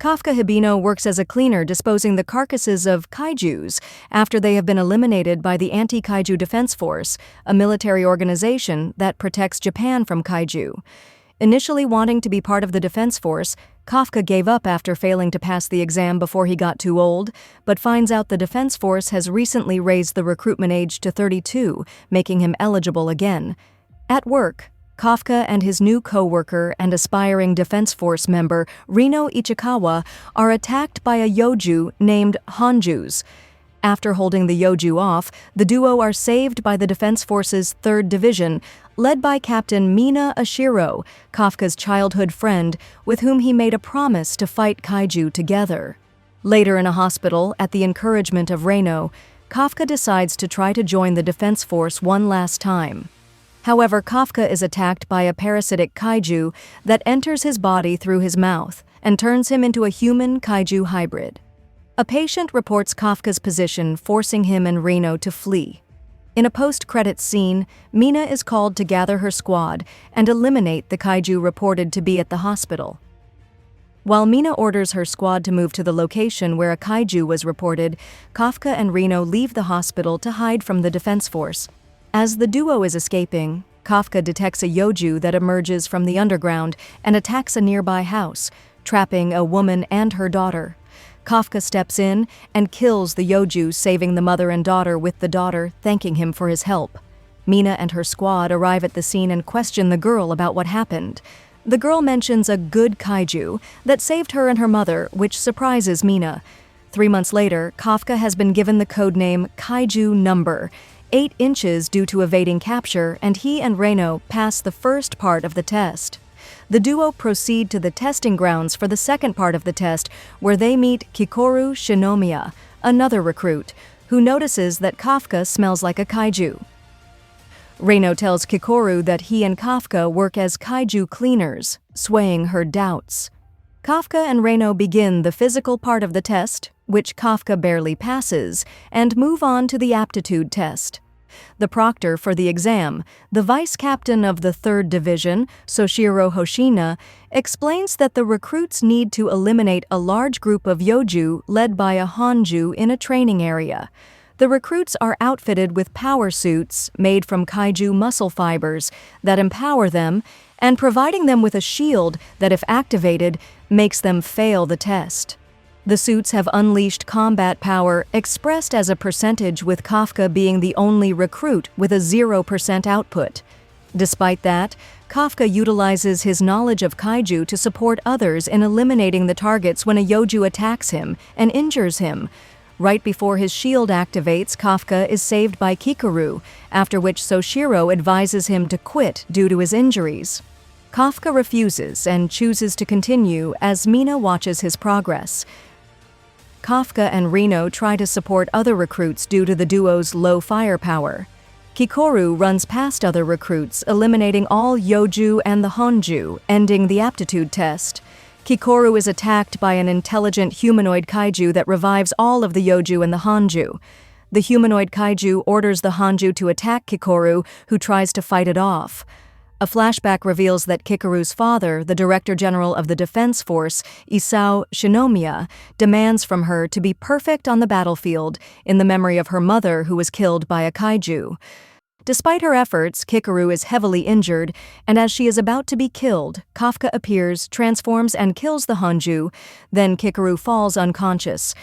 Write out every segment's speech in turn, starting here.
Kafka Hibino works as a cleaner disposing the carcasses of kaijus after they have been eliminated by the Anti-Kaiju Defense Force, a military organization that protects Japan from kaiju. Initially wanting to be part of the Defense Force, Kafka gave up after failing to pass the exam before he got too old, but finds out the Defense Force has recently raised the recruitment age to 32, making him eligible again. At work, Kafka and his new co-worker and aspiring Defense Force member, Rino Ichikawa, are attacked by a Yoju named Honjus. After holding the Yoju off, the duo are saved by the Defense Force's 3rd Division, led by Captain Mina Ashiro, Kafka's childhood friend, with whom he made a promise to fight kaiju together. Later in a hospital, at the encouragement of Reino, Kafka decides to try to join the Defense Force one last time. However, Kafka is attacked by a parasitic kaiju that enters his body through his mouth and turns him into a human-kaiju hybrid. A patient reports Kafka's position, forcing him and Reno to flee. In a post-credits scene, Mina is called to gather her squad and eliminate the kaiju reported to be at the hospital. While Mina orders her squad to move to the location where a kaiju was reported, Kafka and Reno leave the hospital to hide from the Defense Force. As the duo is escaping, Kafka detects a Yoju that emerges from the underground and attacks a nearby house, trapping a woman and her daughter. Kafka steps in and kills the Yoju, saving the mother and daughter, with the daughter thanking him for his help. Mina and her squad arrive at the scene and question the girl about what happened. The girl mentions a good kaiju that saved her and her mother, which surprises Mina. 3 months later, Kafka has been given the codename Kaiju Number, 8 inches due to evading capture, and he and Reno pass the first part of the test. The duo proceed to the testing grounds for the second part of the test, where they meet Kikoru Shinomiya, another recruit, who notices that Kafka smells like a kaiju. Reno tells Kikoru that he and Kafka work as kaiju cleaners, swaying her doubts. Kafka and Reno begin the physical part of the test, which Kafka barely passes, and move on to the aptitude test. The proctor for the exam, the vice captain of the 3rd Division, Soshiro Hoshina, explains that the recruits need to eliminate a large group of Yoju led by a Honju in a training area. The recruits are outfitted with power suits made from kaiju muscle fibers that empower them, and providing them with a shield that, if activated, makes them fail the test. The suits have unleashed combat power expressed as a percentage, with Kafka being the only recruit with a 0% output. Despite that, Kafka utilizes his knowledge of kaiju to support others in eliminating the targets when a Yoju attacks him and injures him. Right before his shield activates, Kafka is saved by Kikoru, after which Soshiro advises him to quit due to his injuries. Kafka refuses and chooses to continue as Mina watches his progress. Kafka and Reno try to support other recruits due to the duo's low firepower. Kikoru runs past other recruits, eliminating all Yoju and the Honju, ending the aptitude test. Kikoru is attacked by an intelligent humanoid kaiju that revives all of the Yoju and the Honju. The humanoid kaiju orders the Honju to attack Kikoru, who tries to fight it off. A flashback reveals that Kikoru's father, the Director General of the Defense Force, Isao Shinomiya, demands from her to be perfect on the battlefield in the memory of her mother, who was killed by a kaiju. Despite her efforts, Kikoru is heavily injured, and as she is about to be killed, Kafka appears, transforms, and kills the Honju. Then Kikoru falls unconscious.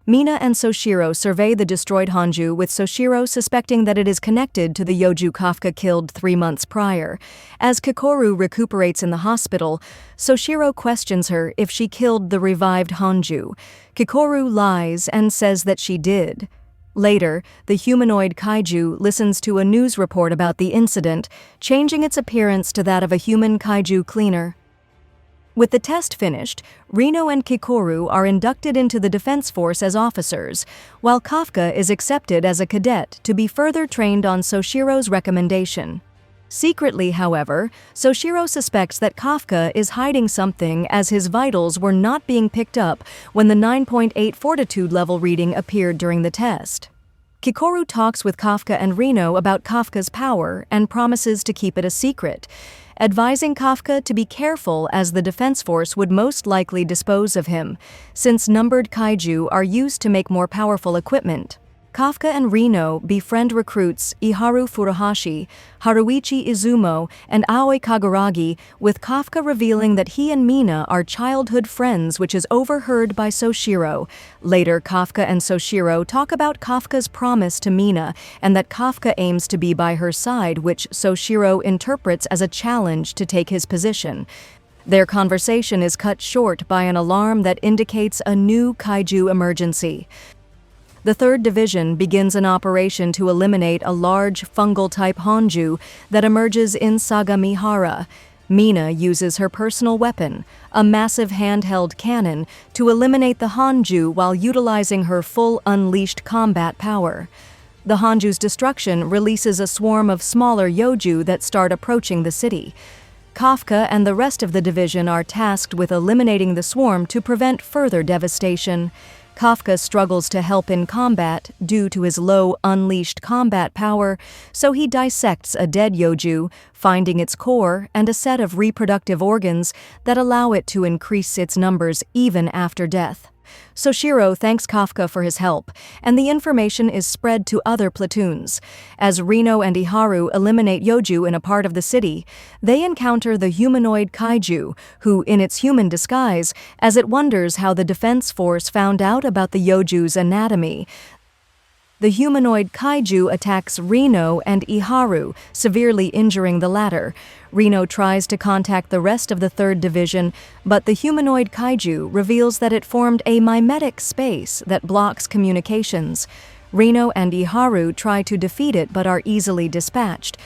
Mina and Soshiro survey the destroyed Honju, with Soshiro suspecting that it is connected to the Yoju Kafka killed 3 months prior. As Kikoru recuperates in the hospital, Soshiro questions her if she killed the revived Honju. Kikoru lies and says that she did. Later, the humanoid kaiju listens to a news report about the incident, changing its appearance to that of a human kaiju cleaner. With the test finished, Reno and Kikoru are inducted into the Defense Force as officers, while Kafka is accepted as a cadet to be further trained on Soshiro's recommendation. Secretly, however, Soshiro suspects that Kafka is hiding something, as his vitals were not being picked up when the 9.8 fortitude level reading appeared during the test. Kikoru talks with Kafka and Reno about Kafka's power and promises to keep it a secret. advising Kafka to be careful as the Defense Force would most likely dispose of him, since numbered kaiju are used to make more powerful equipment. Kafka and Reno befriend recruits Iharu Furuhashi, Haruichi Izumo, and Aoi Kaguragi, with Kafka revealing that he and Mina are childhood friends, which is overheard by Soshiro. Later, Kafka and Soshiro talk about Kafka's promise to Mina and that Kafka aims to be by her side, which Soshiro interprets as a challenge to take his position. Their conversation is cut short by an alarm that indicates a new kaiju emergency. The 3rd Division begins an operation to eliminate a large fungal-type Honju that emerges in Sagamihara. Mina uses her personal weapon, a massive handheld cannon, to eliminate the Honju while utilizing her full unleashed combat power. The Honju's destruction releases a swarm of smaller Yoju that start approaching the city. Kafka and the rest of the division are tasked with eliminating the swarm to prevent further devastation. Kafka struggles to help in combat due to his low unleashed combat power, so he dissects a dead Yoju, finding its core and a set of reproductive organs that allow it to increase its numbers even after death. Soshiro thanks Kafka for his help, and the information is spread to other platoons. As Reno and Iharu eliminate Yoju in a part of the city, they encounter the humanoid kaiju, who, in its human disguise, as it wonders how the Defense Force found out about the Yoju's anatomy. The humanoid kaiju attacks Reno and Iharu, severely injuring the latter. Reno tries to contact the rest of the 3rd Division, but the humanoid kaiju reveals that it formed a mimetic space that blocks communications. Reno and Iharu try to defeat it but are easily dispatched.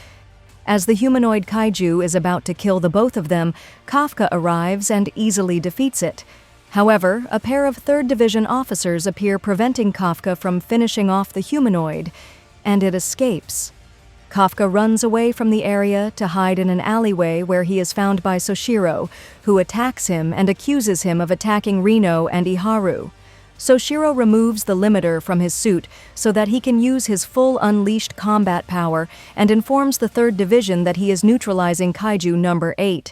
As the humanoid kaiju is about to kill the both of them, Kafka arrives and easily defeats it. However, a pair of 3rd Division officers appear, preventing Kafka from finishing off the humanoid, and it escapes. Kafka runs away from the area to hide in an alleyway where he is found by Soshiro, who attacks him and accuses him of attacking Reno and Iharu. Soshiro removes the limiter from his suit so that he can use his full unleashed combat power and informs the 3rd Division that he is neutralizing Kaiju number 8.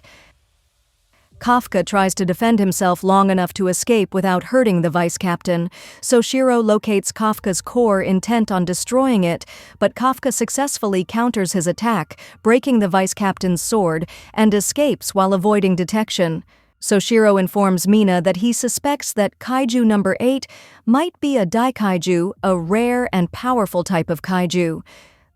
Kafka tries to defend himself long enough to escape without hurting the vice captain. Soshiro locates Kafka's core, intent on destroying it, but Kafka successfully counters his attack, breaking the vice captain's sword, and escapes while avoiding detection. Soshiro informs Mina that he suspects that Kaiju number 8 might be a Daikaiju, a rare and powerful type of kaiju.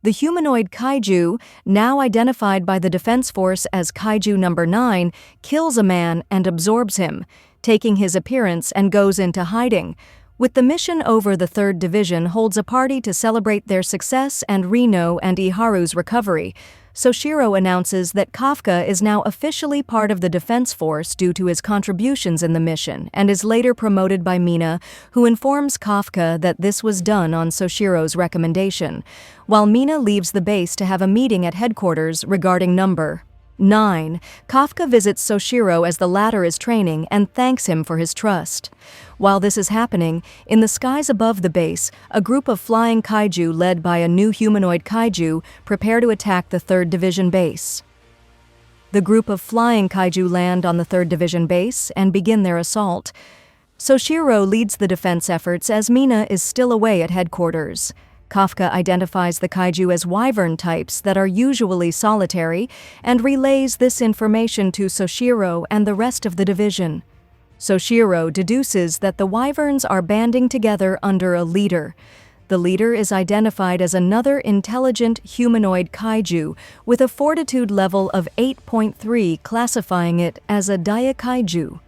The humanoid kaiju, now identified by the Defense Force as Kaiju number 9, kills a man and absorbs him, taking his appearance and goes into hiding. With the mission over, the 3rd Division holds a party to celebrate their success and Reno and Iharu's recovery. Soshiro announces that Kafka is now officially part of the Defense Force due to his contributions in the mission, and is later promoted by Mina, who informs Kafka that this was done on Soshiro's recommendation, while Mina leaves the base to have a meeting at headquarters regarding number 9. Kafka visits Soshiro as the latter is training and thanks him for his trust. While this is happening, in the skies above the base, a group of flying kaiju led by a new humanoid kaiju prepare to attack the 3rd Division base. The group of flying kaiju land on the 3rd Division base and begin their assault. Soshiro leads the defense efforts as Mina is still away at headquarters. Kafka identifies the kaiju as wyvern types that are usually solitary and relays this information to Soshiro and the rest of the division. Soshiro deduces that the wyverns are banding together under a leader. The leader is identified as another intelligent humanoid kaiju with a fortitude level of 8.3, classifying it as a Daikaiju.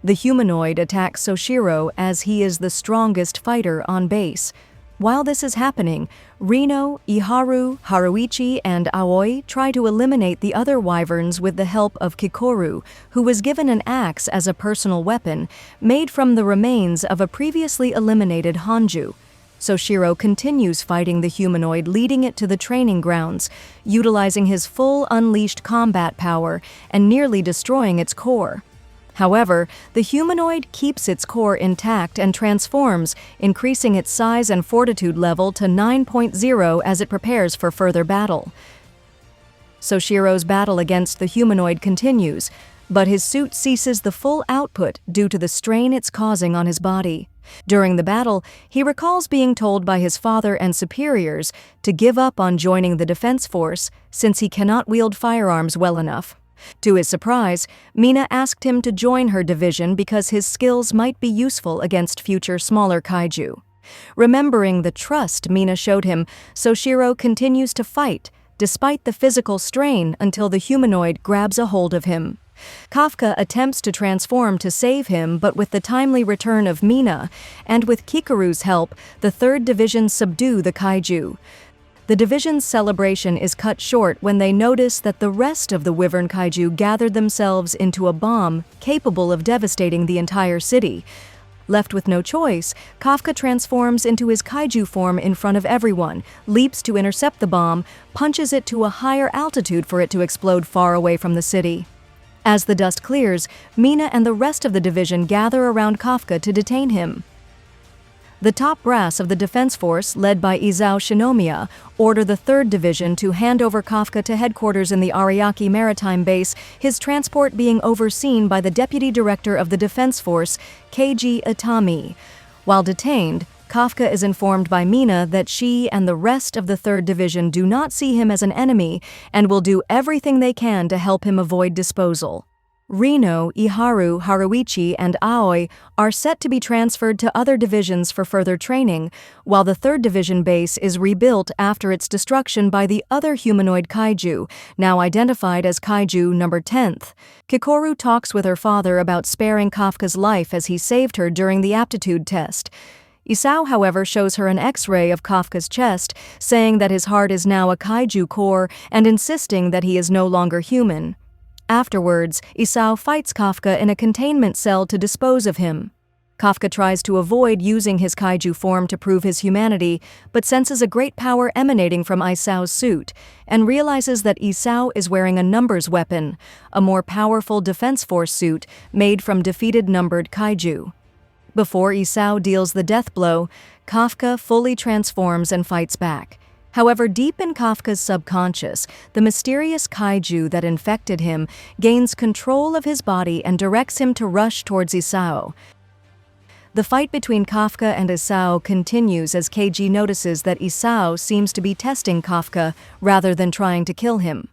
The humanoid attacks Soshiro as he is the strongest fighter on base. While this is happening, Reno, Iharu, Haruichi, and Aoi try to eliminate the other wyverns with the help of Kikoru, who was given an axe as a personal weapon, made from the remains of a previously eliminated Honju. Soshiro continues fighting the humanoid, leading it to the training grounds, utilizing his full unleashed combat power and nearly destroying its core. However, the humanoid keeps its core intact and transforms, increasing its size and fortitude level to 9.0 as it prepares for further battle. Soshiro's battle against the humanoid continues, but his suit ceases the full output due to the strain it's causing on his body. During the battle, he recalls being told by his father and superiors to give up on joining the defense force since he cannot wield firearms well enough. To his surprise, Mina asked him to join her division because his skills might be useful against future smaller kaiju. Remembering the trust Mina showed him, Soshiro continues to fight, despite the physical strain, until the humanoid grabs a hold of him. Kafka attempts to transform to save him, but with the timely return of Mina, and with Kikuru's help, the 3rd Division subdue the kaiju. The division's celebration is cut short when they notice that the rest of the Wyvern kaiju gathered themselves into a bomb capable of devastating the entire city. Left with no choice, Kafka transforms into his kaiju form in front of everyone, leaps to intercept the bomb, punches it to a higher altitude for it to explode far away from the city. As the dust clears, Mina and the rest of the division gather around Kafka to detain him. The top brass of the defense force, led by Isao Shinomiya, order the 3rd Division to hand over Kafka to headquarters in the Ariake Maritime Base, his transport being overseen by the Deputy Director of the Defense Force, Keiji Itami. While detained, Kafka is informed by Mina that she and the rest of the 3rd Division do not see him as an enemy and will do everything they can to help him avoid disposal. Rino, Iharu, Haruichi, and Aoi are set to be transferred to other divisions for further training, while the 3rd Division base is rebuilt after its destruction by the other humanoid kaiju, now identified as Kaiju number 10th. Kikoru talks with her father about sparing Kafka's life as he saved her during the aptitude test. Isao, however, shows her an X-ray of Kafka's chest, saying that his heart is now a kaiju core and insisting that he is no longer human. Afterwards, Isao fights Kafka in a containment cell to dispose of him. Kafka tries to avoid using his kaiju form to prove his humanity, but senses a great power emanating from Isao's suit, and realizes that Isao is wearing a numbers weapon, a more powerful defense force suit made from defeated numbered kaiju. Before Isao deals the death blow, Kafka fully transforms and fights back. However, deep in Kafka's subconscious, the mysterious kaiju that infected him gains control of his body and directs him to rush towards Isao. The fight between Kafka and Isao continues as Keiji notices that Isao seems to be testing Kafka rather than trying to kill him.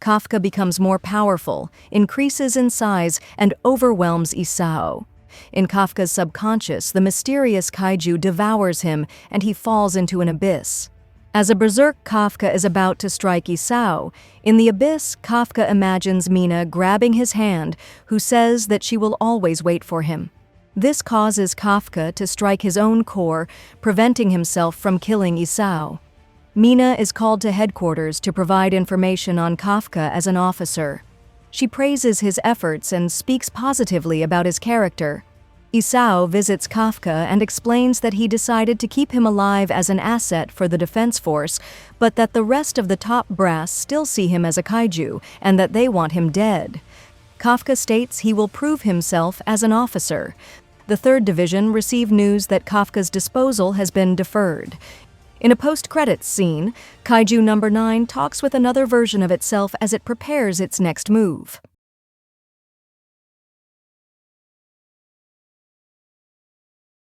Kafka becomes more powerful, increases in size, and overwhelms Isao. In Kafka's subconscious, the mysterious kaiju devours him and he falls into an abyss. As a berserk Kafka is about to strike Isao, in the abyss, Kafka imagines Mina grabbing his hand, who says that she will always wait for him. This causes Kafka to strike his own core, preventing himself from killing Isao. Mina is called to headquarters to provide information on Kafka as an officer. She praises his efforts and speaks positively about his character. Isao visits Kafka and explains that he decided to keep him alive as an asset for the defense force, but that the rest of the top brass still see him as a kaiju and that they want him dead. Kafka states he will prove himself as an officer. The 3rd Division receive news that Kafka's disposal has been deferred. In a post-credits scene, Kaiju number 9 talks with another version of itself as it prepares its next move.